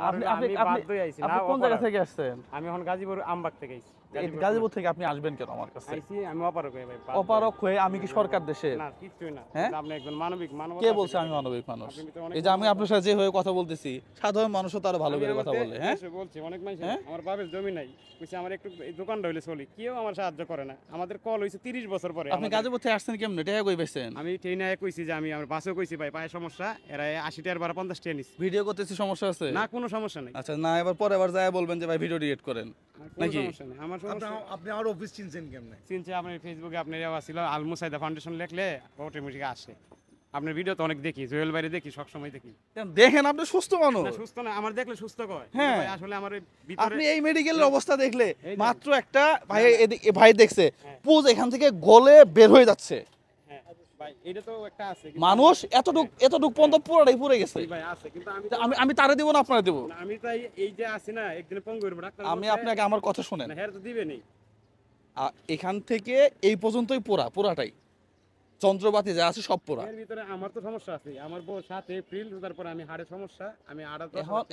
আপনি আপনি বাধ্যই আইছি না। কোন জায়গা থেকে আসছেন? আমি এখন গাজীপুর আমবাগ থেকে আইছি। গাজীপুর থেকে আপনি আসবেন কেন আমার কাছে? আইছি আমি অপারক হয়ে ভাই। অপারক হয়ে? আমি কি সরকার দেশে? না কিছুই না। হ্যাঁ? আপনি একজন মানবিক মানব। কে বলছে আমি মানবিক মানুষ? এই যে আমি আপনার সাথে যে হয়ে কথা বলতেছি, সাধারণ মানুষও তো আরো ভালো করে কথা বলে। হ্যাঁ বলছি অনেক মানুষ আমার বাবার জমি নাই, কইছে আমার একটু এই দোকানটা হইলে চলি, কেউ আমার সাহায্য করে না। আমাদের কল হইছে 30 বছর পরে। আপনি গাজীপুর থেকে আসছেন কেমনে? টাকা কই পাইছেন? আমি ট্রেনে কইছি যে আমি আমার বাসেও কইছি ভাই পায়ে সমস্যা, এরা 80 টাকার ভাড়া 50 টাকা নিছে। ভিডিও করতেছি সমস্যা আছে? না কোনো সমস্যা নাই। আচ্ছা না, এবার পরে আবার যায় বলবেন যে ভাই ভিডিও ডিলিট করেন নাকি? আমার সমস্যা। আপনি আমার অফিস চিনছেন কেমনে? চিনছে আপনার ফেসবুকে আপনার ইয়া ছিল আল মুসাইদা ফাউন্ডেশন লিখলে অটোমেটিক আসে। আপনার ভিডিও তো অনেক দেখি, জুয়েল বাইরে দেখি, সব সময় দেখি। দেখেন আপনি সুস্থ মানুষ। না সুস্থ না, আমার দেখলে সুস্থ কয়। হ্যাঁ ভাই আসলে আমার ভিতরে আপনি এই মেডিকেলের অবস্থা দেখলে মাত্র একটা ভাই ভাই দেখছে পুজ এখান থেকে গলে বের হয়ে যাচ্ছে। হ্যাঁ ভাই এটা তো একটা আছে, মানুষ এতটুক পর্যন্ত পুরোটাই পুড়ে গেছে। ভাই আছে কিন্তু আমি তারে দেব না আপনারে দেব? আমি তাই এই যে আছি না একদিন পঙ্গু হইব ডাক্তার। আমি আপনাকে আমার কথা শুনেন। না হ্যাঁ তো দিবে নেই। এখান থেকে এই পর্যন্তই পুরাটাই যন্ত্রপাতি যা আছে সব পুরা। এর ভিতরে আমার তো সমস্যা আছে, আমার 7 এপ্রিল তারপর আমি হাড়ের সমস্যা, আমি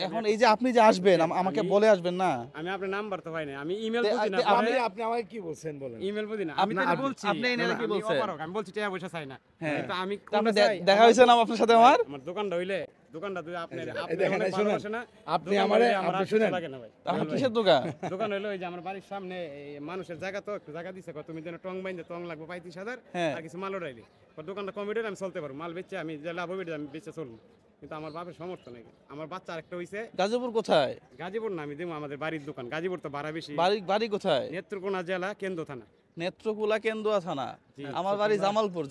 এখন এই যে আপনি যে আসবেন আমাকে বলে আসবেন না? আমি আপনার নাম্বার তো পাই না, আমি ইমেল বুঝি না। আপনি আমাকে কি বলছেন বলেন? ইমেল বুঝি না। আমি তো বলছি আপনি ইমেলে কি বলছেন? আমি বলছি টাকা পয়সা চাই না। কিন্তু আমি দেখা হইছে না আপনার সাথে? আমার দোকানটা হইলে দোকানটা তুই আপনি অনেক ভালোবাসেন না আপনি আমারে আপনি শুনেন লাগে না ভাই। আপনি কিসের দোকান? দোকান হইলো এই যে আমার বাড়ির সামনে মানুষের জায়গা, তো একটু জায়গা দিছে, তুমি যেন টং বাইন্দে টং লাগবে 35,000 আর কিছু মাল উড়াইলি দোকানটা কমিটির আমি চলতে পারবো, মাল বেচে আমি যে লাভ হবে আমি বেচে চলবো। কিন্তু আমার বাপের সমর্থ নেই। আমার বাচ্চা আরেকটা হইছে। গাজীপুর কোথায়? গাজীপুর না, আমি দেবো আমাদের বাড়ির দোকান। গাজীপুর তো ভাড়া বেশি। বাড়ি কোথায়? নেত্রকোনা জেলা কেন্দ্র থানা। নেত্রকোনা কেন্দুয়া থানা? আমার বাড়ি জামালপুর।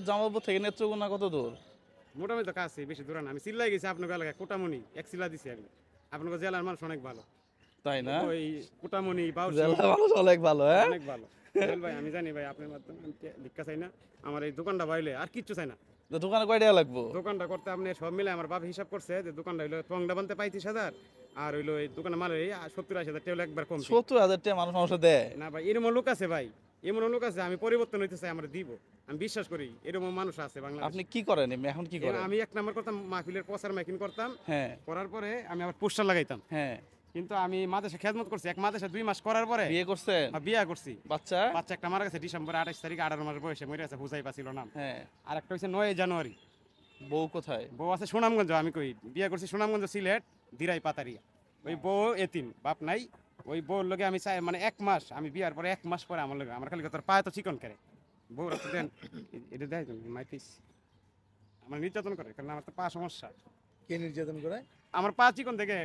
জামালপুর থেকে নেত্রকোনা কত দূর? মোটামুটি তো কাছে, বেশি দূর না। আমি চিল্লাই গেছি আপনার এলাকায়, কোটামণি এক চিল্লা দিছি আমি। আপনার জেলার মানুষ অনেক ভালো, তাই না? ওই কোটামণি জেলার মানুষ অনেক ভালো। হ্যাঁ অনেক ভালো ভাই। আমি জানি ভাই আপনার মাধ্যমে ভিক্ষা চাই না, আমার এই দোকানটা বাইলে আর কিচ্ছু চাই না। দোকানে কয় টাকা লাগবো? দোকানটা করতে আপনি সব মিলে আমার বাপ হিসাব করছে যে দোকানটা হইলো টংডা বানতে 35,000 আর হইলো এই দোকানের মালের 70-80,000 টাকা একবার কম। 70,000 টাকা মানুষ দেয় না ভাই? এরকম লোক আছে ভাই, এমন লোক আছে। আমি পরিবর্তন হইতে চাই, আমরা দিব, আমি বিশ্বাস করি এরকম মানুষ আছে বাংলাদেশে। আপনি কি করেন এখন? কি করেন? আমি এক নাম্বার করতাম, মাহফিলের প্রচার মাইকিং করতাম। হ্যাঁ করার পরে আমি আবার পোস্টার লাগাইতাম। হ্যাঁ কিন্তু আমি মাদ্রাসা খেদমত করছি, এক মাদ্রাসা 2 মাস করার পরে বিয়ে করছেন? বিয়ে করছি। বাচ্চা একটা মারা গেছে ডিসেম্বর 28 তারিখ, 18 মাস বয়সে মরে গেছে, হুজাইফা ছিল নাম। হ্যাঁ আর একটা হইছে 9 জানুয়ারি। বউ কোথায়? বউ আছে সুনামগঞ্জ। আমি কই বিয়ে করছি সুনামগঞ্জ, সিলেট, দিরাই পাতারিয়া। ওই বউ এতিম, বাপ নাই। ওই বউর লগে আমি চাই মানে 1 মাস, আমি বিয়ার পরে 1 মাস পরে আমার লগে আমার খালি তোর পায়ে তো চিকন করে বউ রাখতে দেন, এটা দেয় মাইটিস আমার নির্যাতন করে, কারণ আমার তো পা সমস্যা। কে নির্যাতন করে? আমার পা চিকন থেকে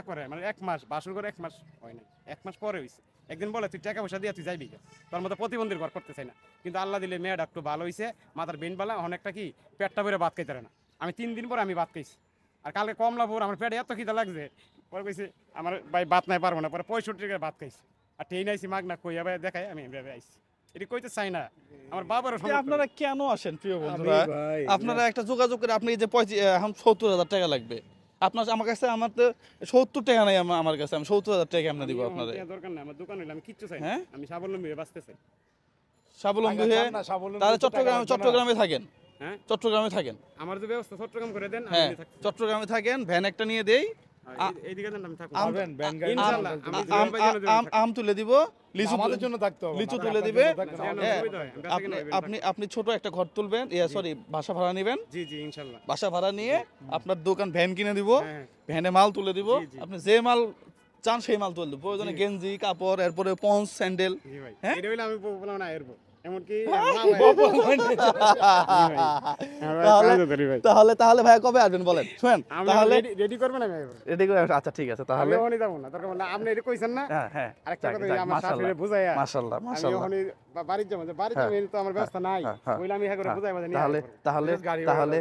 করে মানে 1 মাস বাসুর করে 1 মাস হয় না, 1 মাস পরে হইছে। একদিন বলে তুই টাকা পয়সা দিয়ে তুই যাইবি, তোর মতো প্রতিবন্ধীর ঘর করতে চাই না। কিন্তু আল্লাহ দিলে মেয়েটা একটু ভালো হইছে, মাথার বেন বালা, অনেকটা কি পেটটা ভরে ভাত খাইতে পারে না। আমি 3 দিন পরে আমি ভাত খাইছি। আর কালকে কমলাপুর আমার পেটে এত খিদা লাগছে, পরে কইছে আমার ভাই ভাত নাই পারবো না, পরে 65 টাকা ভাত খাইছি। আর ট্রেন আইসি মাগ না কইয়া ভাই দেখাই আমি আইসি, এটা কইতে চাই না আমার বাবার। আপনারা কেন আসেন প্রিয় বন্ধুরা? আপনারা একটা যোগাযোগ করে, আপনি যে 70,000 টাকা লাগবে আপনার আমার কাছে, আমার তো 70 টাকা নাই আমার কাছে, আমি 70,000 টাকা কেমনে দিব আপনাদের? দরকার নাই, আমার দোকান হইলে আমি কিচ্ছু চাই না। আমি স্বাবলম্বী হয়ে বাঁচতে চাই। স্বাবলম্বী হয়ে তাহলে চট্টগ্রামে থাকেন? হ্যাঁ চট্টগ্রামে থাকেন। আমার যে ব্যবস্থা চট্টগ্রাম করে দেন। হ্যাঁ চট্টগ্রামে থাকেন, ভ্যান একটা নিয়ে দেই, এইদিকে দেন আমি থাকবো। আম তুলে দিব, লিচু তুলে দিবে। আপনি ছোট একটা ঘর তুলবেন, সরি বাসা ভাড়া নেবেন। জি জি ইনশাআল্লাহ। বাসা ভাড়া নিয়ে আপনার দোকান ভ্যান কিনে দিব, ভ্যানে মাল তুলে দিব। আপনি যে মাল চান সেই মাল তুলে দিব, প্রয়োজনে গেঞ্জি কাপড়, এরপরে পঞ্চ স্যান্ডেল। হ্যাঁ এটা হইলে আমি বলবো না এরবো এমনকি। তাহলে ভাই কবে আসবেন বলেন? শুনেন তাহলে রেডি করবেন, আমি রেডি করে। আচ্ছা ঠিক আছে তাহলে আমি যাব না, দরকার না আপনি এটা কইছেন না। হ্যাঁ আরেকটা কথা আমার শাশুড়ি বুঝাইয়া মাশাআল্লাহ মাশাআল্লাহ আমি বাড়িতে যাব, বাড়িতে তো আমার ব্যবস্থা নাই, কইলে আমি হ্যাঁ করে বুঝাইবা জানি। তাহলে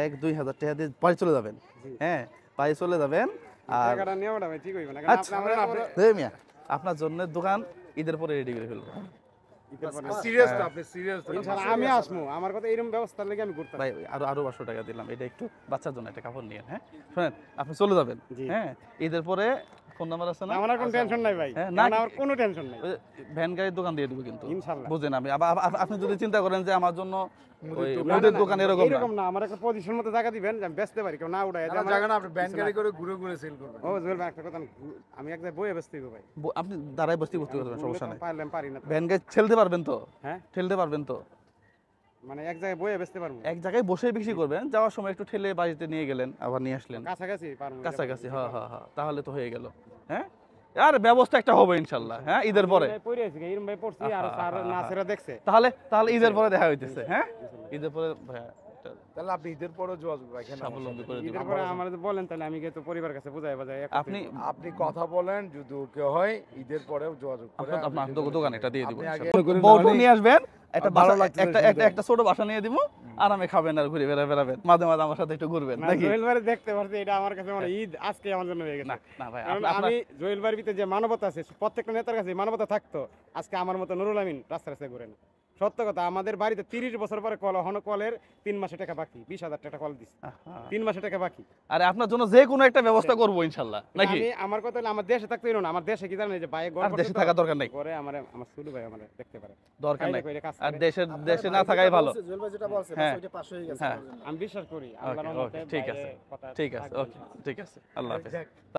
1-2 হাজার টাকা দিয়ে বাড়ি চলে যাবেন। হ্যাঁ বাড়ি চলে যাবেন। আর টাকাটা নেওয়াটা ভাই ঠিক হইবে না, কারণ আপনি মিয়া আপনার জন্য দোকান ঈদের পরে রেডি করে ফেলবো। আমি আসবো, আমার কথা এরকম ব্যবস্থা লাগে আমি করতে ভাই। আরো 500 টাকা দিলাম, এটা একটু বাচ্চার জন্য একটা কাপড় নিয়েন। হ্যাঁ শুনেন আপনি চলে যাবেন। হ্যাঁ ঈদের পরে ফোন নাম্বার আছে না? আমার আর কোনো টেনশন নাই ভাই, হ্যাঁ, না, আমার কোনো টেনশন নাই ওই ভ্যান গাড়ির দোকান দিয়ে দেবো কিন্তু, ইনশাল্লাহ। বুঝেন? আপনি যদি চিন্তা করেন যে আমার জন্য ওই দোকান- মুদির দোকান এরকম না। এরকম না, আমার একটা পজিশন মতো জায়গা দিবেন যে আমি বেচতে পারি, কেউ না উড়ায় যে আমার- জায়গা না, আপনি ব্যান গাড়ি করে ঘুরে ঘুরে সেল করবেন। ও জুয়েল ভাই একটা কথা, আমি এক জায়গায় বইয়ে বেচতে হইব ভাই, আপনি দাঁড়াই বসতে পারবেন, সমস্যা নেই। পারলাম পারি না তো। ভ্যান গাড়ি ঠেলতে পারবেন তো? হ্যাঁ ঠেলতে পারবেন তো? মানে এক জায়গায় বইয়ে বেচতে পারবো, এক জায়গায় বসে বিক্রি করবেন, যাওয়ার সময় একটু ঠেলে বাড়িতে নিয়ে গেলেন, আবার নিয়ে আসলেন কাছাকাছি পারবো, কাছাকাছি। হ্যাঁ হ্যাঁ হ্যাঁ, তাহলে তো হয়ে গেল। হ্যাঁ, আর ব্যবস্থা একটা হবে ইনশাল্লাহ। হ্যাঁ, ঈদের পরে। পড়ে আছি এরম ভাই পড়ছি, আর স্যার নাসেরা দেখছে। তাহলে ঈদের পরে দেখা হইতেছে। হ্যাঁ, ঈদের পরে ভাইয়া একটা তাহলে আপনি ঈদের পরেও যোগাযোগ রাখেন আমার স্বাবলম্বী সাথে। করে ঈদের দেবেন। পরে আমার যদি বলেন তাহলে আমি গিয়ে তো পরিবার কাছে বুঝাই বাজাই আপনি আপনি কথা বলেন, যদি ওকে হয় ঈদের পরেও যোগাযোগ করে আপনার দোকান এটা দিয়ে দিব আপনি আগে ইনশাল্লাহ। বউটু নিয়ে আসবেন, একটা ভালো বাসা, লাগতেছে একটা শুনতে। একটা ছোট বাসা নিয়ে দিব, আরামে খাবেন আর ঘুরে বেড়াবেন, মাঝে মাঝে আমার সাথে একটু ঘুরবেন নাকি? জুয়েল ভাই দেখতে পারছি, এটা আমার কাছে মানে ঈদ আজকে আমার জন্য হয়ে গেছে। না না ভাই, কারণ আমি জুয়েল ভাইয়ের ভিতরে যে মানবতা আছে, প্রত্যেকটা নেতার কাছে এই মানবতা থাকতো, আজকে আমার মতো নুরুল আমিন রাস্তা রাস্তায় ঘুরে না। সত্য কথা, আমাদের বাড়িতে 30 বছর পরে কল, হন কলের 3 মাসে টাকা বাকি, 20,000 টাকা কল দিচ্ছে, 3 মাসে টাকা বাকি। আরে আপনার জন্য যে কোনো একটা ব্যবস্থা করবো ইনশাল্লাহ নাকি? আমি আমার কথা হলো আমার দেশে থাকতে হইলো না, আমার দেশে কি জানেন, এই যে বাইরে আর দেশে থাকা দরকার নাই, করে আমার সুলু ভাই আমার দেখতে পারে, দরকার নাই। খাইলে কইলে কাজ আর করে। দেশে না থাকাই ভালো। হ্যাঁ হ্যাঁ, আমি বিশ্বাস করি আল্লাহর ওকে রহমতে ওকে, ঠিক বাইরে আছে কথা ঠিক আছে, থাকবে ওকে ঠিক আছে, আল্লাহ হাফেজ।